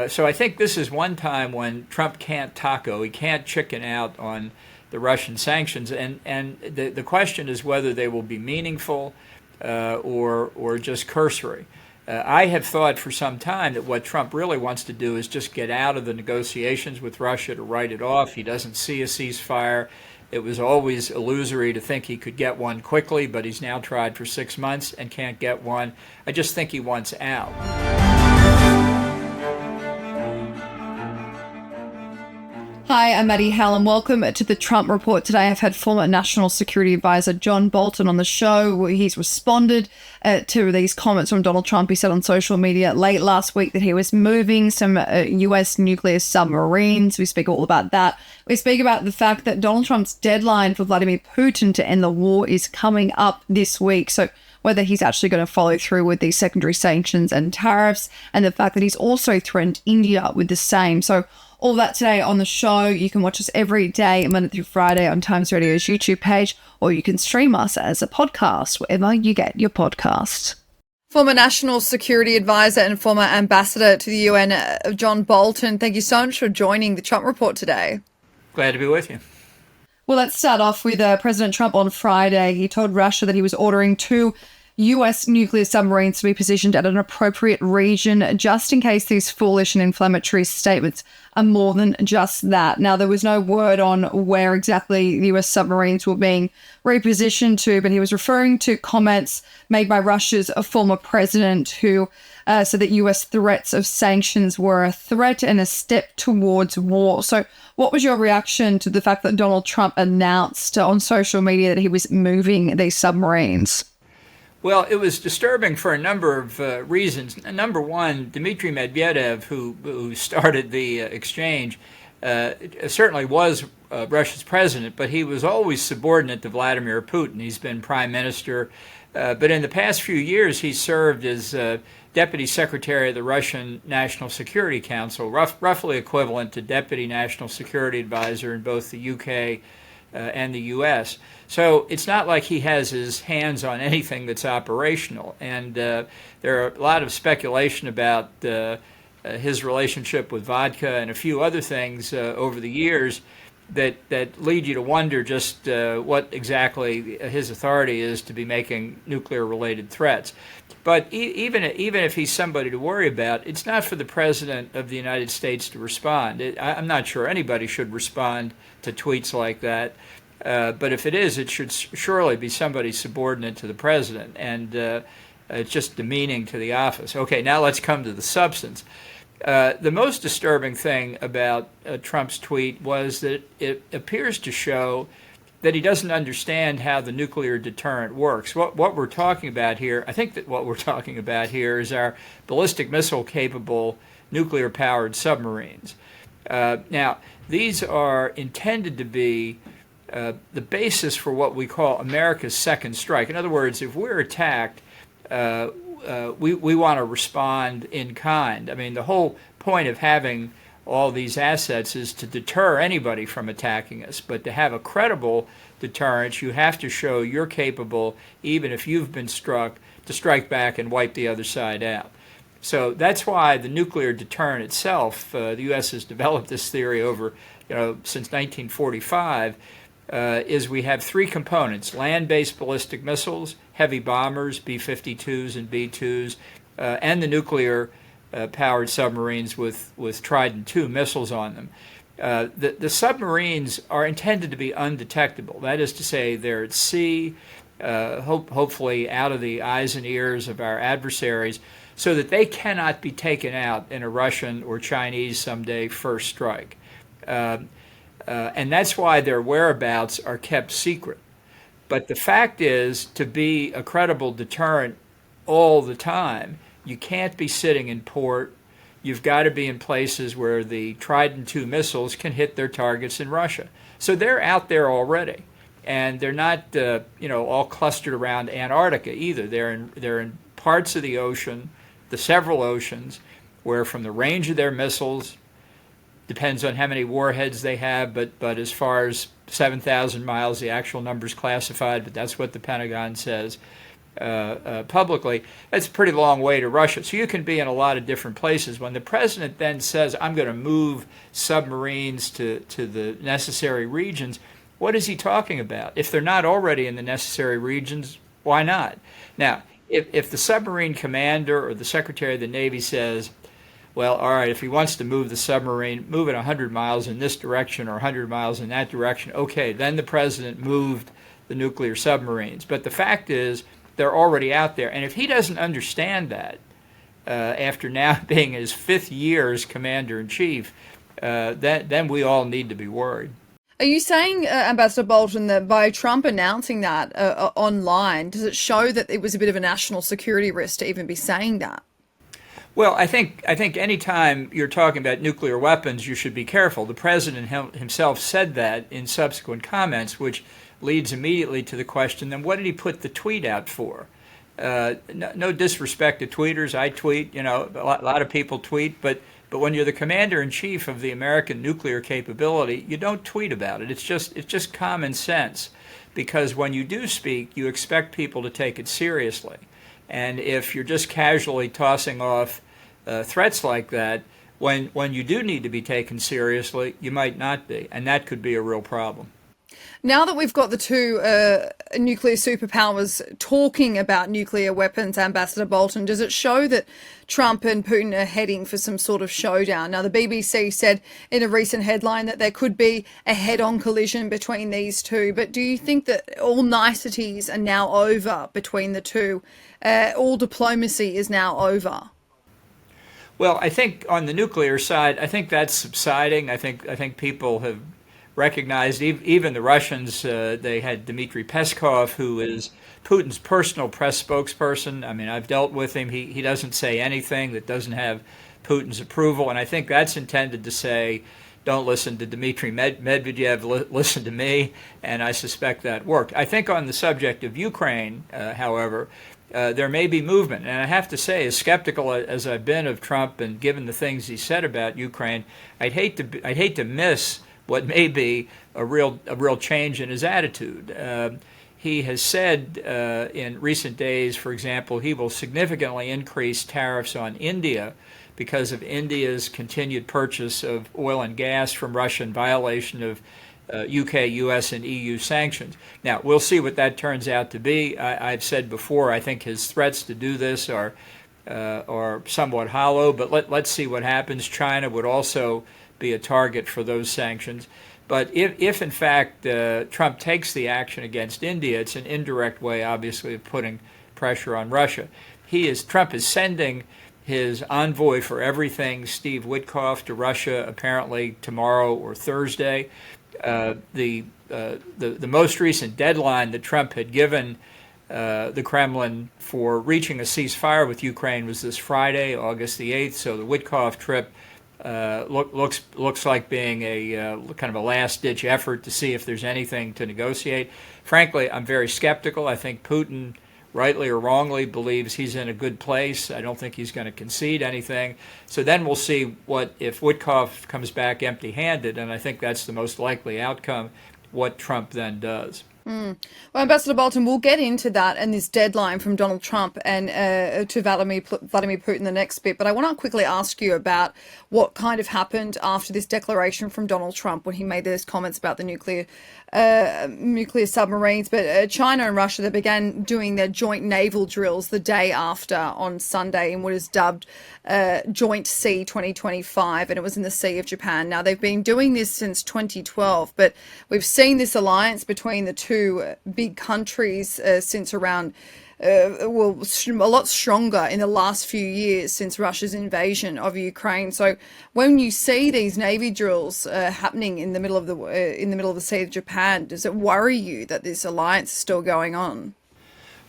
So I think this is one time when Trump can't taco, he can't chicken out on the Russian sanctions, and the question is whether they will be meaningful or just cursory. I have thought for some time that what Trump really wants to do is just get out of the negotiations with Russia to write it off. He doesn't see a ceasefire. It was always illusory to think he could get one quickly, but he's now tried for 6 months and can't get one. I just think he wants out. Hi, I'm Maddie, Hale, and welcome to the Trump Report. Today I've had former National Security Advisor John Bolton on the show, where he's responded to these comments from Donald Trump. He said on social media late last week that he was moving some US nuclear submarines. We speak all about that. We speak about the fact that Donald Trump's deadline for Vladimir Putin to end the war is coming up this week. So whether he's actually going to follow through with these secondary sanctions and tariffs, and the fact that he's also threatened India with the same. So all that today on the show. You can watch us every day, Monday through Friday, on Times Radio's YouTube page, or you can stream us as a podcast wherever you get your podcasts. Former National Security Advisor and former Ambassador to the UN, John Bolton, thank you so much for joining the Trump Report today. Glad to be with you. Well, let's start off with President Trump on Friday. He told Russia that he was ordering 2 US nuclear submarines to be positioned at an appropriate region, just in case these foolish and inflammatory statements are more than just that. Now, there was no word on where exactly the US submarines were being repositioned to, but he was referring to comments made by Russia's former president, who said that US threats of sanctions were a threat and a step towards war. So what was your reaction to the fact that Donald Trump announced on social media that he was moving these submarines? Well, it was disturbing for a number of reasons. Number one, Dmitry Medvedev, who started the exchange, certainly was Russia's president, but he was always subordinate to Vladimir Putin. He's been prime minister, but in the past few years, he served as deputy secretary of the Russian National Security Council, roughly equivalent to deputy national security advisor in both the UK and the U.S. So it's not like he has his hands on anything that's operational. And there are a lot of speculation about his relationship with vodka and a few other things over the years that lead you to wonder just what exactly his authority is to be making nuclear-related threats. But even if he's somebody to worry about, it's not for the President of the United States to respond. I'm not sure anybody should respond to tweets like that. But if it is, it should surely be somebody subordinate to the President. And it's just demeaning to the office. Okay, now let's come to the substance. The most disturbing thing about Trump's tweet was that it appears to show that he doesn't understand how the nuclear deterrent works. What we're talking about here, I think that what we're talking about here is our ballistic missile-capable nuclear-powered submarines. Now, these are intended to be the basis for what we call America's second strike. In other words, if we're attacked, we want to respond in kind. I mean, the whole point of having all these assets is to deter anybody from attacking us. But to have a credible deterrence, you have to show you're capable, even if you've been struck, to strike back and wipe the other side out. So that's why the nuclear deterrent itself, the U.S. has developed this theory over, since 1945, is we have 3 components: land-based ballistic missiles, heavy bombers, B-52s and B-2s, and the nuclear-powered submarines with Trident II missiles on them. The submarines are intended to be undetectable. That is to say, they're at sea, hopefully out of the eyes and ears of our adversaries, so that they cannot be taken out in a Russian or Chinese someday first strike. And that's why their whereabouts are kept secret. But the fact is, to be a credible deterrent all the time, you can't be sitting in port. You've got to be in places where the Trident II missiles can hit their targets in Russia. So they're out there already. And they're not, all clustered around Antarctica either. They're in parts of the ocean, the several oceans, where from the range of their missiles, depends on how many warheads they have, but as far as 7,000 miles, the actual number's classified, but that's what the Pentagon says. publicly, that's a pretty long way to Russia. So you can be in a lot of different places. When the president then says, I'm going to move submarines to the necessary regions, what is he talking about? If they're not already in the necessary regions, why not? Now, if the submarine commander or the Secretary of the Navy says, well, all right, if he wants to move the submarine, move it 100 miles in this direction or 100 miles in that direction, okay, then the president moved the nuclear submarines. But the fact is, they're already out there. And if he doesn't understand that, after now being his 5th year as commander-in-chief, then we all need to be worried. Are you saying, Ambassador Bolton, that by Trump announcing that online, does it show that it was a bit of a national security risk to even be saying that? Well, I think any time you're talking about nuclear weapons, you should be careful. The president himself said that in subsequent comments, which leads immediately to the question, then what did he put the tweet out for? No disrespect to tweeters. I tweet, a lot of people tweet, but when you're the commander-in-chief of the American nuclear capability, you don't tweet about it. It's just common sense, because when you do speak, you expect people to take it seriously. And if you're just casually tossing off threats like that, when you do need to be taken seriously, you might not be, and that could be a real problem. Now that we've got the two nuclear superpowers talking about nuclear weapons, Ambassador Bolton, does it show that Trump and Putin are heading for some sort of showdown? Now, the BBC said in a recent headline that there could be a head-on collision between these two, but do you think that all niceties are now over between the two? All diplomacy is now over? Well, I think on the nuclear side, I think that's subsiding. I think people have recognized, even the Russians, they had Dmitry Peskov, who is Putin's personal press spokesperson. I mean, I've dealt with him. He doesn't say anything that doesn't have Putin's approval, and I think that's intended to say, don't listen to Dmitry Medvedev, listen to me, and I suspect that worked. I think on the subject of Ukraine, however, there may be movement, and I have to say, as skeptical as I've been of Trump and given the things he said about Ukraine, I'd hate to miss what may be a real change in his attitude. He has said in recent days, for example, he will significantly increase tariffs on India because of India's continued purchase of oil and gas from Russia in violation of UK, US, and EU sanctions. Now, we'll see what that turns out to be. I've said before, I think his threats to do this are somewhat hollow, but let's see what happens. China would also be a target for those sanctions. But if in fact Trump takes the action against India, it's an indirect way, obviously, of putting pressure on Russia. Trump is sending his envoy for everything, Steve Witkoff, to Russia apparently tomorrow or Thursday. The most recent deadline that Trump had given the Kremlin for reaching a ceasefire with Ukraine was this Friday, August the 8th. So the Witkoff trip looks like being a kind of a last-ditch effort to see if there's anything to negotiate. Frankly, I'm very skeptical. I think Putin, rightly or wrongly, believes he's in a good place. I don't think he's going to concede anything. So then we'll see if Witkoff comes back empty-handed, and I think that's the most likely outcome, what Trump then does. Well, Ambassador Bolton, we'll get into that and this deadline from Donald Trump and to Vladimir Putin the next bit. But I want to quickly ask you about what kind of happened after this declaration from Donald Trump when he made those comments about the nuclear submarines. But China and Russia, they began doing their joint naval drills the day after on Sunday in what is dubbed Joint Sea 2025, and it was in the Sea of Japan. Now, they've been doing this since 2012, but we've seen this alliance between the two big countries since around a lot stronger in the last few years since Russia's invasion of Ukraine. So when you see these navy drills happening in the middle of the Sea of Japan, does it worry you that this alliance is still going on?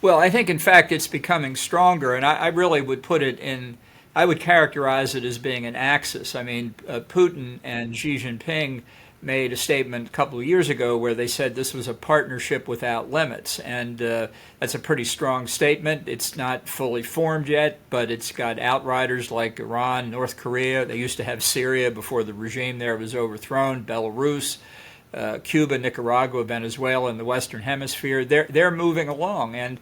Well, I think in fact it's becoming stronger, and I really would put it in. I would characterize it as being an axis. I mean, Putin and Xi Jinping made a statement a couple of years ago where they said this was a partnership without limits, and that's a pretty strong statement. It's not fully formed yet, but it's got outriders like Iran, North Korea. They used to have Syria before the regime there was overthrown, Belarus, Cuba, Nicaragua, Venezuela in the Western Hemisphere. They're moving along, and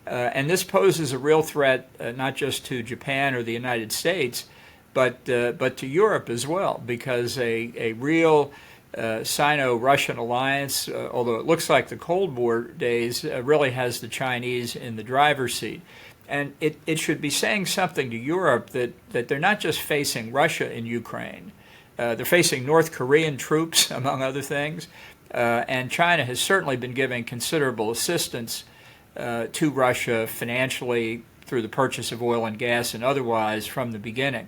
And this poses a real threat, not just to Japan or the United States, but to Europe as well, because a real Sino-Russian alliance, although it looks like the Cold War days, really has the Chinese in the driver's seat. And it should be saying something to Europe that they're not just facing Russia in Ukraine. They're facing North Korean troops, among other things. And China has certainly been giving considerable assistance to Russia financially through the purchase of oil and gas and otherwise from the beginning.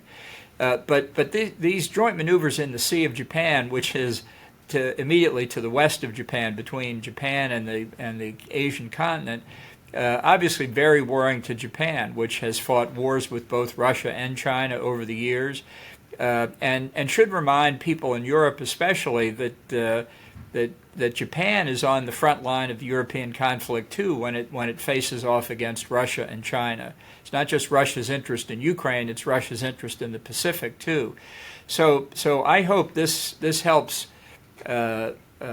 But these joint maneuvers in the Sea of Japan, which is immediately to the west of Japan, between Japan and the Asian continent, obviously very worrying to Japan, which has fought wars with both Russia and China over the years, and should remind people in Europe especially that Japan is on the front line of the European conflict too when it faces off against Russia and China. It's not just Russia's interest in Ukraine; it's Russia's interest in the Pacific too. So I hope this helps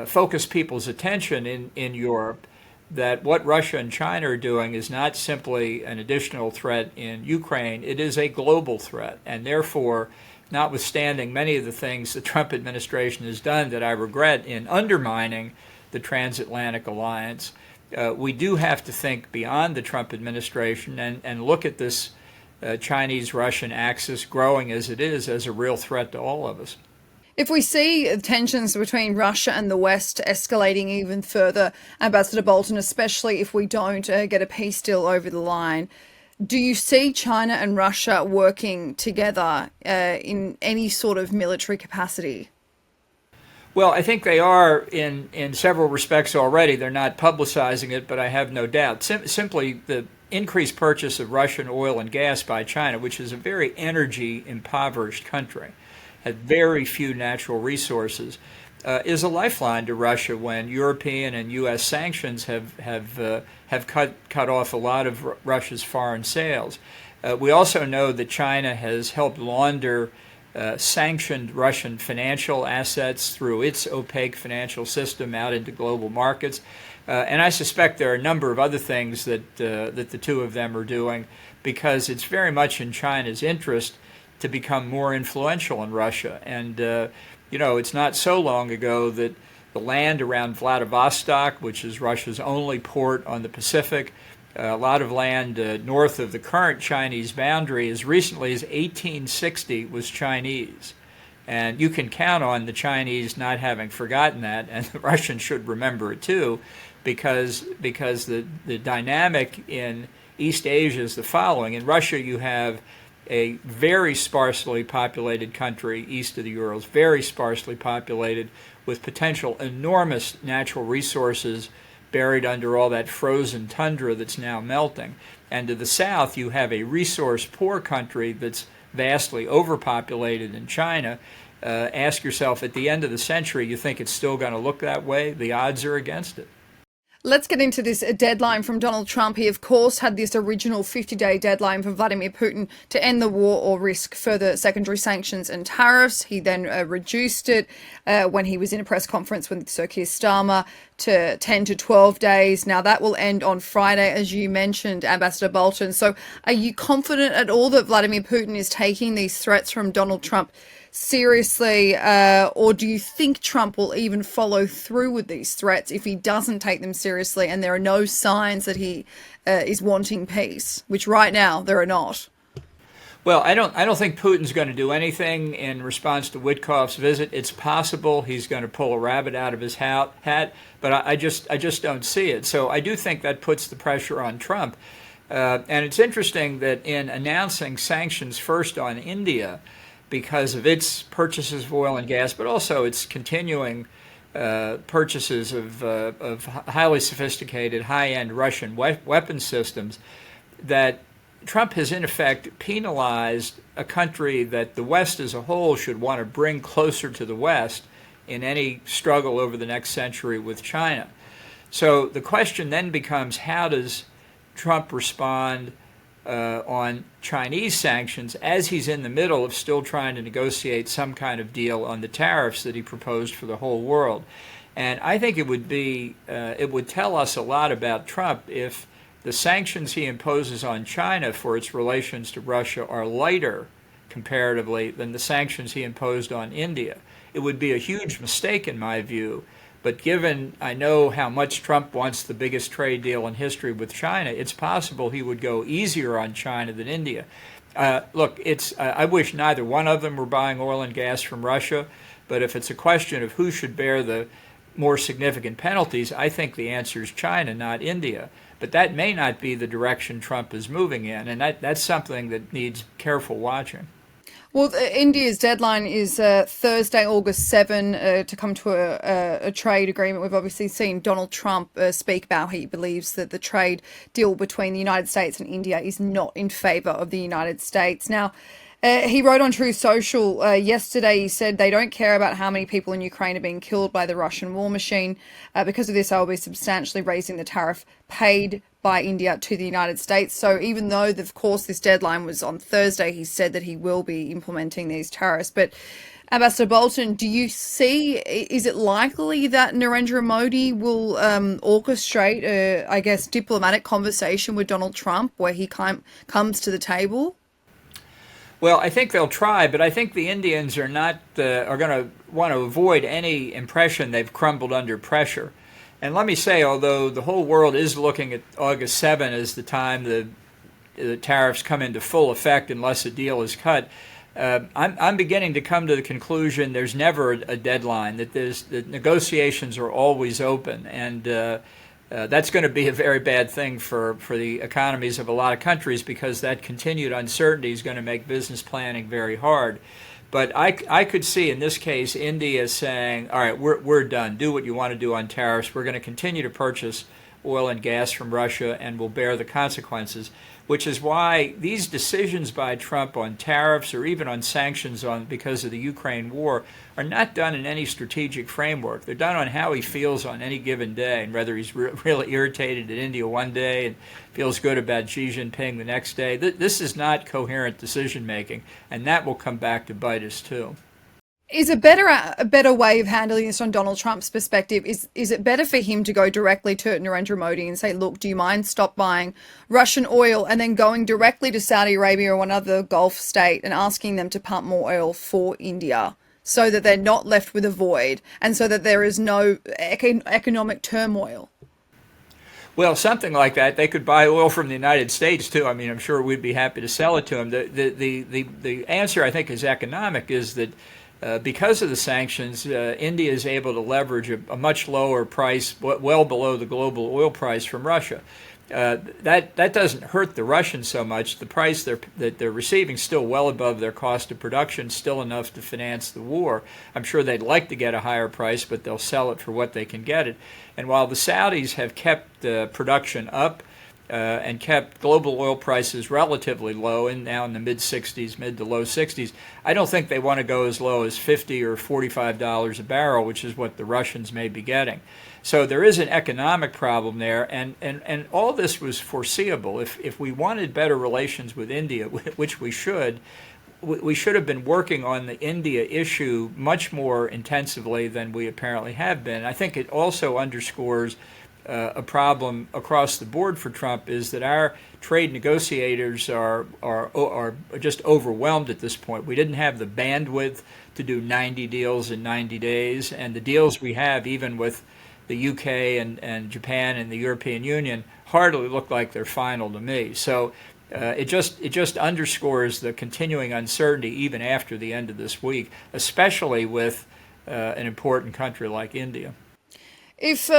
focus people's attention in Europe that what Russia and China are doing is not simply an additional threat in Ukraine. It is a global threat, and therefore, notwithstanding many of the things the Trump administration has done that I regret in undermining the transatlantic alliance, we do have to think beyond the Trump administration and look at this Chinese-Russian axis growing as it is as a real threat to all of us. If we see tensions between Russia and the West escalating even further, Ambassador Bolton, especially if we don't get a peace deal over the line, do you see China and Russia working together in any sort of military capacity? Well, I think they are in several respects already. They're not publicizing it, but I have no doubt. Simply the increased purchase of Russian oil and gas by China, which is a very energy-impoverished country, had very few natural resources, is a lifeline to Russia when European and U.S. sanctions have cut off a lot of Russia's foreign sales. We also know that China has helped launder sanctioned Russian financial assets through its opaque financial system out into global markets. And I suspect there are a number of other things that the two of them are doing because it's very much in China's interest to become more influential in Russia. And, it's not so long ago that the land around Vladivostok, which is Russia's only port on the Pacific, a lot of land north of the current Chinese boundary, as recently as 1860 was Chinese. And you can count on the Chinese not having forgotten that, and the Russians should remember it too, because the dynamic in East Asia is the following. In Russia, you have a very sparsely populated country east of the Urals, very sparsely populated with potential enormous natural resources buried under all that frozen tundra that's now melting. And to the south, you have a resource-poor country that's vastly overpopulated in China. Ask yourself, at the end of the century, you think it's still going to look that way? The odds are against it. Let's get into this deadline from Donald Trump. He, of course, had this original 50-day deadline for Vladimir Putin to end the war or risk further secondary sanctions and tariffs. He then reduced it when he was in a press conference with Sir Keir Starmer to 10 to 12 days. Now, that will end on Friday, as you mentioned, Ambassador Bolton. So are you confident at all that Vladimir Putin is taking these threats from Donald Trump seriously, or do you think Trump will even follow through with these threats if he doesn't take them seriously and there are no signs that he is wanting peace, which right now there are not? Well, I don't think Putin's going to do anything in response to Witkoff's visit. It's possible he's going to pull a rabbit out of his hat, but I just don't see it. So I do think that puts the pressure on Trump. And it's interesting that in announcing sanctions first on India, because of its purchases of oil and gas, but also its continuing purchases of highly sophisticated, high-end Russian weapon systems, that Trump has in effect penalized a country that the West as a whole should want to bring closer to the West in any struggle over the next century with China. So the question then becomes, how does Trump respond on Chinese sanctions as he's in the middle of still trying to negotiate some kind of deal on the tariffs that he proposed for the whole world? And I think it would tell us a lot about Trump if the sanctions he imposes on China for its relations to Russia are lighter comparatively than the sanctions he imposed on India. It would be a huge mistake in my view, but given I know how much Trump wants the biggest trade deal in history with China, it's possible he would go easier on China than India. Look, I wish neither one of them were buying oil and gas from Russia, but if it's a question of who should bear the more significant penalties, I think the answer is China, not India. But that may not be the direction Trump is moving in, and that's something that needs careful watching. Well, India's deadline is Thursday, August 7, to come to a trade agreement. We've obviously seen Donald Trump speak about he believes that the trade deal between the United States and India is not in favour of the United States. Now, he wrote on Truth Social yesterday, he said, they don't care about how many people in Ukraine are being killed by the Russian war machine. Because of this, I will be substantially raising the tariff paid by India to the United States. So even though, of course, this deadline was on Thursday, he said that he will be implementing these tariffs. But Ambassador Bolton, do you see, is it likely that Narendra Modi will orchestrate, I guess, diplomatic conversation with Donald Trump where he comes to the table? Well, I think they'll try, but I think the Indians are going to want to avoid any impression they've crumbled under pressure. And let me say, although the whole world is looking at August 7 as the time the tariffs come into full effect unless a deal is cut, I'm beginning to come to the conclusion there's never a deadline, that negotiations are always open, and that's going to be a very bad thing for the economies of a lot of countries, because that continued uncertainty is going to make business planning very hard. But I could see in this case India saying, all right, we're done. Do what you want to do on tariffs. We're going to continue to purchase oil and gas from Russia, and will bear the consequences, which is why these decisions by Trump on tariffs or even on sanctions because of the Ukraine war are not done in any strategic framework. They're done on how he feels on any given day, and whether he's really irritated at India one day and feels good about Xi Jinping the next day. This is not coherent decision making, and that will come back to bite us too. Is a better way of handling this from Donald Trump's perspective, is it better for him to go directly to Narendra Modi and say, look, do you mind stop buying Russian oil, and then going directly to Saudi Arabia or one other Gulf state and asking them to pump more oil for India, so that they're not left with a void and so that there is no economic turmoil? Well, something like that. They could buy oil from the United States too. I mean, I'm sure we'd be happy to sell it to them. The answer, I think, is economic, is that because of the sanctions, India is able to leverage a much lower price, well below the global oil price from Russia. That doesn't hurt the Russians so much. The price that they're receiving is still well above their cost of production, still enough to finance the war. I'm sure they'd like to get a higher price, but they'll sell it for what they can get it. And while the Saudis have kept production up, and kept global oil prices relatively low, and now in the mid to low 60s. I don't think they want to go as low as $50 or $45 a barrel, which is what the Russians may be getting. So there is an economic problem there, and all this was foreseeable. If we wanted better relations with India, which we should have been working on the India issue much more intensively than we apparently have been. I think it also underscores a problem across the board for Trump, is that our trade negotiators are just overwhelmed at this point. We didn't have the bandwidth to do 90 deals in 90 days, and the deals we have, even with the UK and Japan and the European Union, hardly look like they're final to me. So it just underscores the continuing uncertainty even after the end of this week, especially with an important country like India. If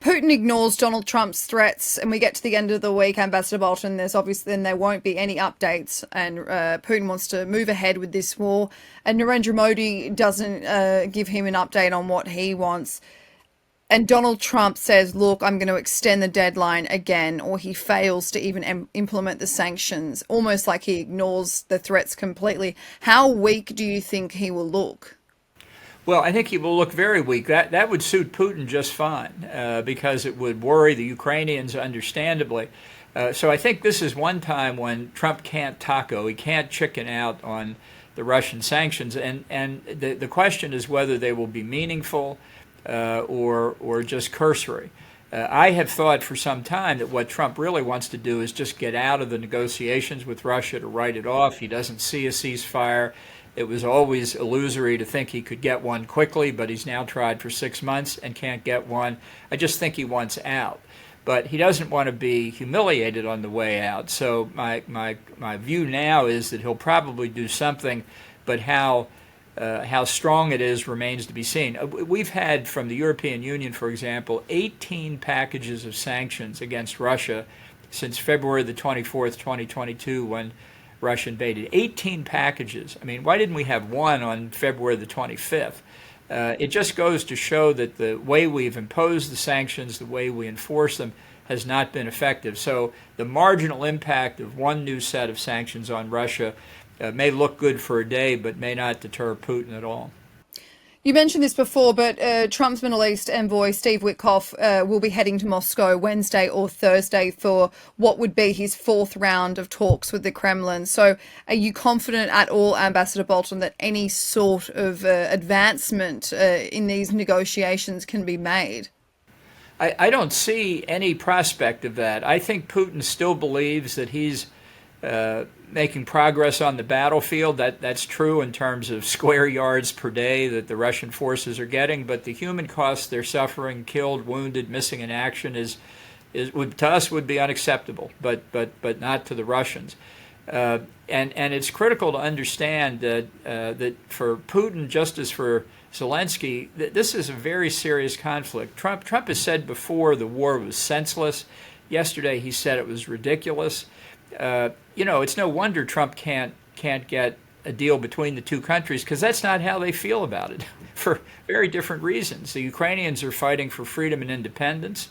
Putin ignores Donald Trump's threats and we get to the end of the week, Ambassador Bolton, then there won't be any updates, and Putin wants to move ahead with this war, and Narendra Modi doesn't give him an update on what he wants, and Donald Trump says, look, I'm going to extend the deadline again, or he fails to even implement the sanctions, almost like he ignores the threats completely. How weak do you think he will look? Well, I think he will look very weak. That would suit Putin just fine, because it would worry the Ukrainians, understandably. So I think this is one time when Trump can't taco. He can't chicken out on the Russian sanctions. And the question is whether they will be meaningful or just cursory. I have thought for some time that what Trump really wants to do is just get out of the negotiations with Russia to write it off. He doesn't see a ceasefire. It was always illusory to think he could get one quickly, but he's now tried for 6 months and can't get one. I just think he wants out. But he doesn't want to be humiliated on the way out. So my view now is that he'll probably do something, but how strong it is remains to be seen. We've had from the European Union, for example, 18 packages of sanctions against Russia since February the 24th, 2022, when Russia invaded. 18 packages. I mean, why didn't we have one on February the 25th? It just goes to show that the way we've imposed the sanctions, the way we enforce them, has not been effective. So the marginal impact of one new set of sanctions on Russia may look good for a day, but may not deter Putin at all. You mentioned this before, but Trump's Middle East envoy, Steve Witkoff, will be heading to Moscow Wednesday or Thursday for what would be his fourth round of talks with the Kremlin. So are you confident at all, Ambassador Bolton, that any sort of advancement in these negotiations can be made? I don't see any prospect of that. I think Putin still believes that he's making progress on the battlefield. That's true in terms of square yards per day that the Russian forces are getting, but the human costs they're suffering, killed, wounded, missing in action, to us would be unacceptable, but not to the Russians. And it's critical to understand that for Putin, just as for Zelensky, this is a very serious conflict. Trump has said before the war was senseless. Yesterday he said it was ridiculous. It's no wonder Trump can't get a deal between the two countries, because that's not how they feel about it for very different reasons. The Ukrainians are fighting for freedom and independence,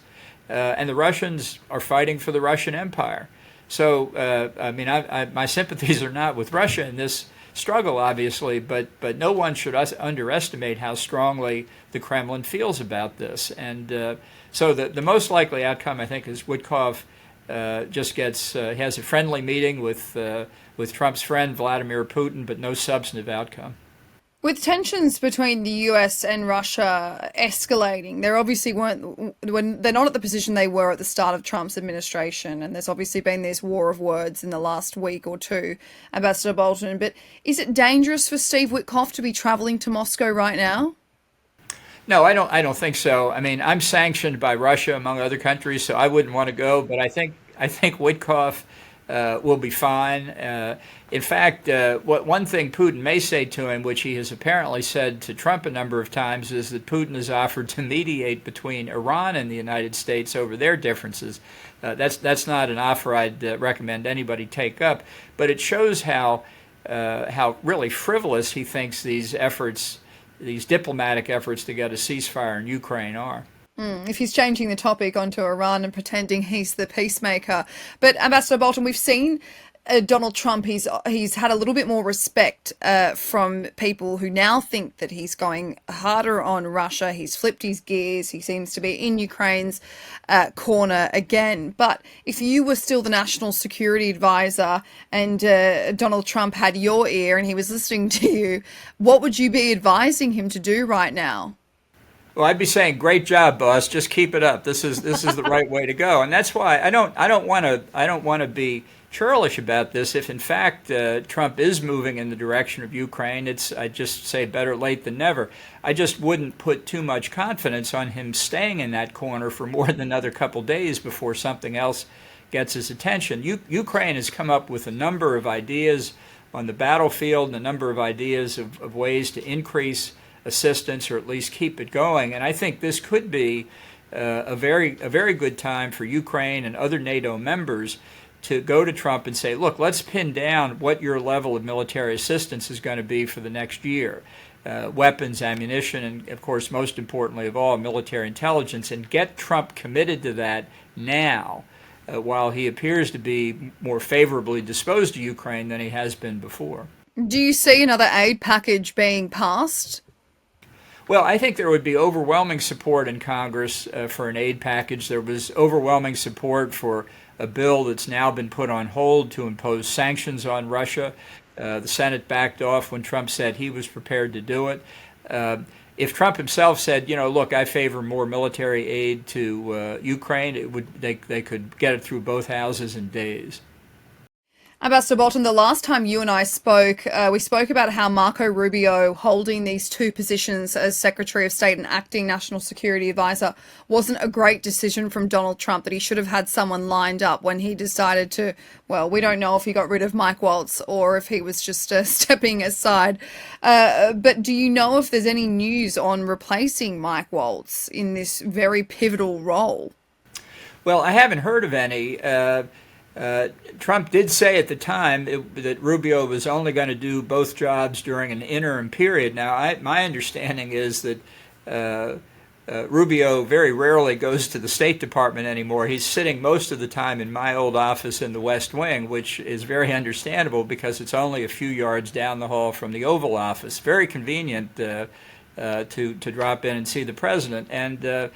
and the Russians are fighting for the Russian Empire. So, my sympathies are not with Russia in this struggle, obviously, but no one should underestimate how strongly the Kremlin feels about this. And so the most likely outcome, I think, is Witkoff just has a friendly meeting with Trump's friend Vladimir Putin, but no substantive outcome. With tensions between the US and Russia escalating, they're not at the position they were at the start of Trump's administration, and there's obviously been this war of words in the last week or two, Ambassador Bolton. But is it dangerous for Steve Witkoff to be traveling to Moscow right now? No, I don't think so. I mean, I'm sanctioned by Russia, among other countries, so I wouldn't want to go. But I think Witkoff will be fine. In fact, one thing Putin may say to him, which he has apparently said to Trump a number of times, is that Putin has offered to mediate between Iran and the United States over their differences. That's not an offer I'd recommend anybody take up, but it shows how really frivolous he thinks these diplomatic efforts to get a ceasefire in Ukraine are. If he's changing the topic onto Iran and pretending he's the peacemaker. But Ambassador Bolton, we've seen Donald Trump, he's had a little bit more respect from people who now think that he's going harder on Russia. He's flipped his gears. He seems to be in Ukraine's corner again. But if you were still the national security advisor and Donald Trump had your ear and he was listening to you, what would you be advising him to do right now? Well, I'd be saying, "Great job, boss. Just keep it up. This is the right way to go." And that's why I don't want to be churlish about this. If in fact Trump is moving in the direction of Ukraine, I'd just say better late than never. I just wouldn't put too much confidence on him staying in that corner for more than another couple days before something else gets his attention. Ukraine has come up with a number of ideas on the battlefield and a number of ideas of ways to increase assistance or at least keep it going. And I think this could be a very good time for Ukraine and other NATO members to go to Trump and say, look, let's pin down what your level of military assistance is going to be for the next year. Weapons, ammunition, and of course, most importantly of all, military intelligence, and get Trump committed to that now, while he appears to be more favorably disposed to Ukraine than he has been before. Do you see another aid package being passed? Well, I think there would be overwhelming support in Congress for an aid package. There was overwhelming support for a bill that's now been put on hold to impose sanctions on Russia. The Senate backed off when Trump said he was prepared to do it. If Trump himself said, look, I favor more military aid to Ukraine, they could get it through both houses in days. Ambassador Bolton, the last time you and I spoke, we spoke about how Marco Rubio holding these two positions as Secretary of State and acting National Security Advisor wasn't a great decision from Donald Trump, that he should have had someone lined up when he decided to, well, we don't know if he got rid of Mike Waltz or if he was just stepping aside. But do you know if there's any news on replacing Mike Waltz in this very pivotal role? Well, I haven't heard of any. Trump did say at the time that Rubio was only going to do both jobs during an interim period. Now, my understanding is that Rubio very rarely goes to the State Department anymore. He's sitting most of the time in my old office in the West Wing, which is very understandable because it's only a few yards down the hall from the Oval Office. Very convenient to drop in and see the president. And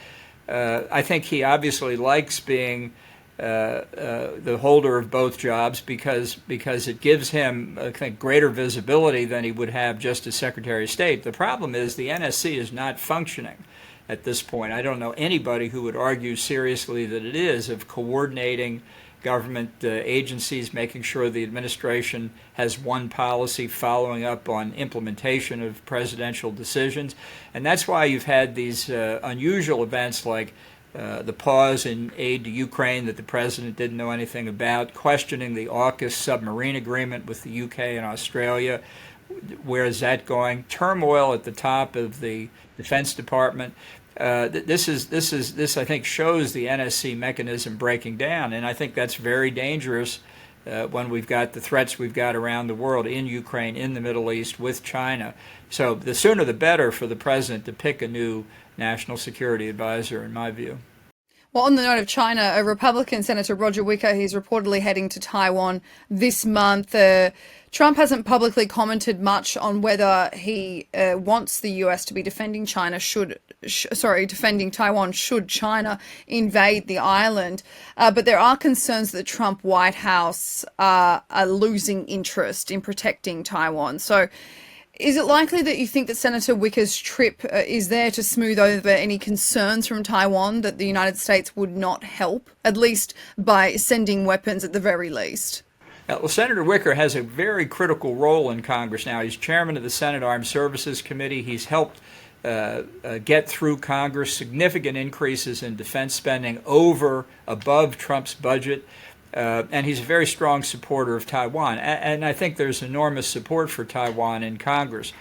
I think he obviously likes being the holder of both jobs because it gives him, I think, greater visibility than he would have just as Secretary of State. The problem is the NSC is not functioning at this point. I don't know anybody who would argue seriously that it is, of coordinating government agencies, making sure the administration has one policy, following up on implementation of presidential decisions. And that's why you've had these unusual events like the pause in aid to Ukraine that the president didn't know anything about, questioning the AUKUS submarine agreement with the UK and Australia. Where is that going? Turmoil at the top of the Defense Department. This I think shows the NSC mechanism breaking down, and I think that's very dangerous when we've got the threats we've got around the world, in Ukraine, in the Middle East, with China. So the sooner the better for the president to pick a new national security advisor, in my view. Well, on the note of China, a Republican Senator, Roger Wicker, he's reportedly heading to Taiwan this month. Trump hasn't publicly commented much on whether he wants the US to be defending Taiwan should China invade the island. But there are concerns that the Trump White House are losing interest in protecting Taiwan. So is it likely that you think that Senator Wicker's trip is there to smooth over any concerns from Taiwan that the United States would not help, at least by sending weapons at the very least? Well, Senator Wicker has a very critical role in Congress now. He's chairman of the Senate Armed Services Committee. He's helped get through Congress significant increases in defense spending above Trump's budget. And he's a very strong supporter of Taiwan. And I think there's enormous support for Taiwan in Congress.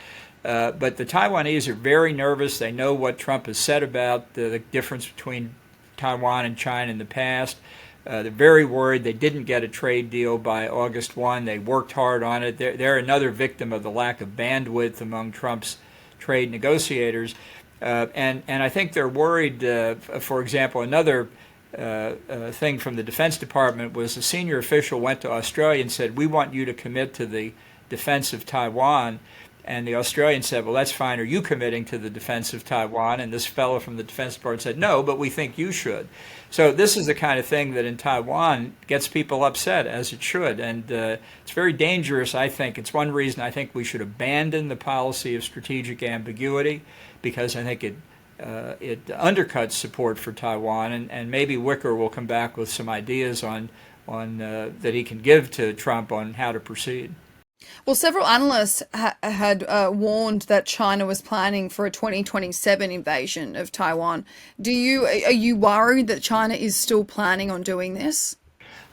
But the Taiwanese are very nervous. They know what Trump has said about the difference between Taiwan and China in the past. They're very worried. They didn't get a trade deal by August 1. They worked hard on it. They're another victim of the lack of bandwidth among Trump's trade negotiators. And I think they're worried, for example, another thing from the Defense Department was a senior official went to Australia and said, we want you to commit to the defense of Taiwan. And the Australian said, well, that's fine. Are you committing to the defense of Taiwan? And this fellow from the Defense Department said, no, but we think you should. So this is the kind of thing that in Taiwan gets people upset, as it should. And it's very dangerous, I think. It's one reason I think we should abandon the policy of strategic ambiguity, because I think it undercuts support for Taiwan. And maybe Wicker will come back with some ideas on that he can give to Trump on how to proceed. Well, several analysts had warned that China was planning for a 2027 invasion of Taiwan. Are you worried that China is still planning on doing this?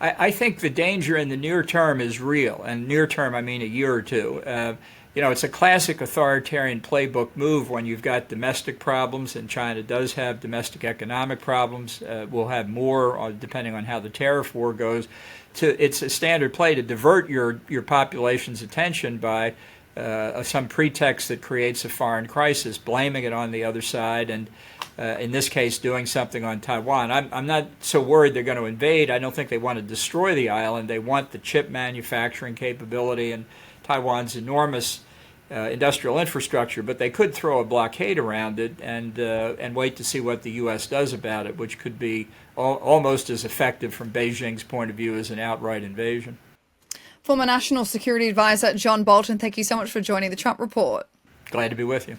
I think the danger in the near term is real, and near term I mean a year or two. It's a classic authoritarian playbook move when you've got domestic problems, and China does have domestic economic problems. We'll have more depending on how the tariff war goes. It's a standard play to divert your population's attention by some pretext that creates a foreign crisis, blaming it on the other side, and in this case doing something on Taiwan. I'm not so worried they're going to invade. I don't think they want to destroy the island. They want the chip manufacturing capability and Taiwan's enormous industrial infrastructure, but they could throw a blockade around it and wait to see what the U.S. does about it, which could be almost as effective from Beijing's point of view as an outright invasion. Former National Security Advisor John Bolton, thank you so much for joining the Trump Report. Glad to be with you.